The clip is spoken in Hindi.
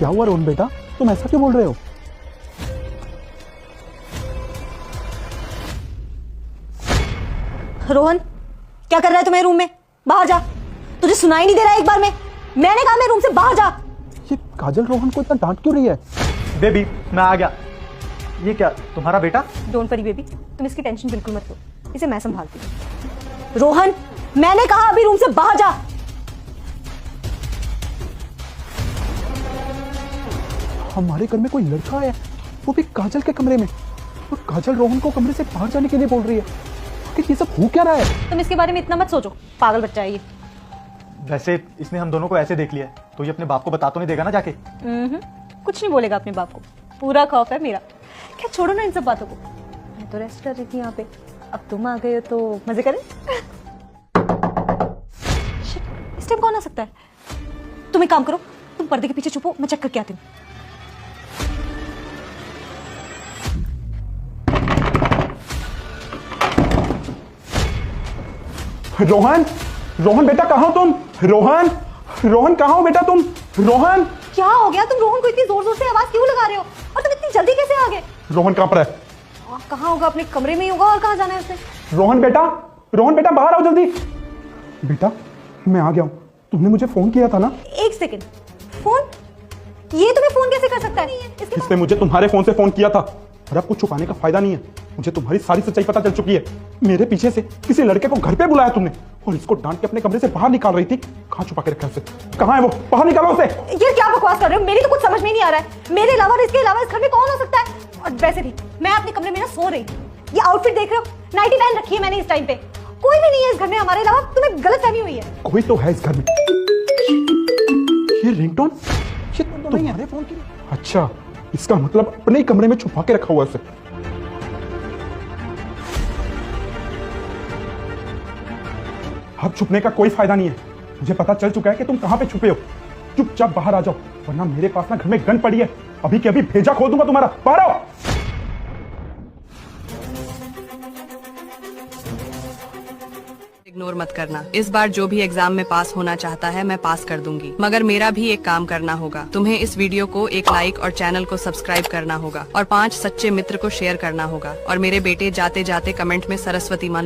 क्या हुआ रोहन बेटा, तुम ऐसा क्यों बोल रहे हो? रोहन, क्या कर रहा है तुम्हारे रूम में? बाहर जा। तुझे सुनाई नहीं दे रहा है एक बार में? मैंने कहा मेरे रूम से बाहर जा। ये काजल रोहन को इतना डांट क्यों रही है? बेबी मैं आ गया। ये क्या तुम्हारा बेटा? डोंट वरी बेबी, तुम इसकी टेंशन बिल्कुल मत लो, इसे मैं संभालती हूँ। रोहन, मैंने कहा अभी रूम से बाहर जा। हमारे घर में कोई लड़का है, वो भी काजल के कमरे में, और काजल रोहन को कमरे से बाहर जाने के लिए बोल रही है। आखिर ये सब हो क्या रहा है? तुम इसके बारे में इतना मत सोचो, पागल बच्चा है ये। वैसे इसने हम दोनों को ऐसे देख लिया है, तो ये अपने बाप को बता तो नहीं देगा ना जाके? कुछ नहीं बोलेगा अपने बाप को, पूरा खौफ है मेरा। क्या छोड़ो ना इन सब बातों को, मैं तो रेस्ट कर रही थी यहाँ पे, अब तुम आ गए हो तो मजे करें। Shit, इस टाइम कौन आ सकता है? तुम एक काम करो, तुम पर्दे के पीछे छुपो, मैं चेक करके आती हूँ। रोहन, रोहन बेटा कहाँ हो तुम? रोहन, रोहन कहाँ हो बेटा तुम? रोहन, क्या हो गया? तुम रोहन को इतनी जोर जोर से आवाज क्यों लगा रहे हो? और तुम इतनी जल्दी कैसे आ गए? रोहन कहाँ पर है? कहाँ होगा? अपने कमरे में ही होगा, और कहाँ जाना है उसे? रोहन बेटा, रोहन बेटा बाहर आओ जल्दी। बेटा मैं आ गया हूँ, तुमने मुझे फोन किया था ना? एक सेकंड, फोन? ये तुम्हें फोन कैसे कर सकता है? इसने मुझे तुम्हारे फोन से फोन किया था, और अब कुछ छुपाने का फायदा नहीं है। मुझे तुम्हारी सारी सच्चाई पता चल चुकी है। मेरे पीछे से किसी लड़के को घर पे बुलाया तुमने, और इसको डांट के अपने कमरे से बाहर निकाल रही थी। कहाँ छुपा के रखा है उसे? कहाँ है वो? बाहर निकालो उसे। ये क्या बकवास कर रहे हो? मेरी तो कुछ समझ में नहीं आ रहा है। मेरे अलावा और इसके अलावा इस घर में कौन हो सकता है? और वैसे भी मैं अपने कमरे में ना सो रही थी। ये आउटफिट देख रहे हो? नाइटी पहन रखी है मैंने इस टाइम पे। कोई भी नहीं है इस घर में हमारे अलावा। तुम्हें गलतफहमी हुई है। कोई तो है इस घर में। ये रिंगटोन, ये तुम्हारे फोन की? अच्छा, इसका मतलब अपने ही कमरे में छुपा के रखा हुआ है उसे। अब छुपने का कोई फायदा नहीं है। मुझे पता चल चुका है कि तुम कहां पे छुपे हो। चुपचाप बाहर आ जाओ, वरना मेरे पास ना घर में गन पड़ी है। अभी के अभी भेजा खोल दूंगा तुम्हारा। बाहर आओ। इग्नोर मत करना। इस बार जो भी एग्जाम में पास होना चाहता है मैं पास कर दूंगी, मगर मेरा भी एक काम करना होगा। तुम्हें इस वीडियो को एक लाइक और चैनल को सब्सक्राइब करना होगा, और 5 सच्चे मित्र को शेयर करना होगा, और मेरे बेटे जाते जाते कमेंट में सरस्वती मान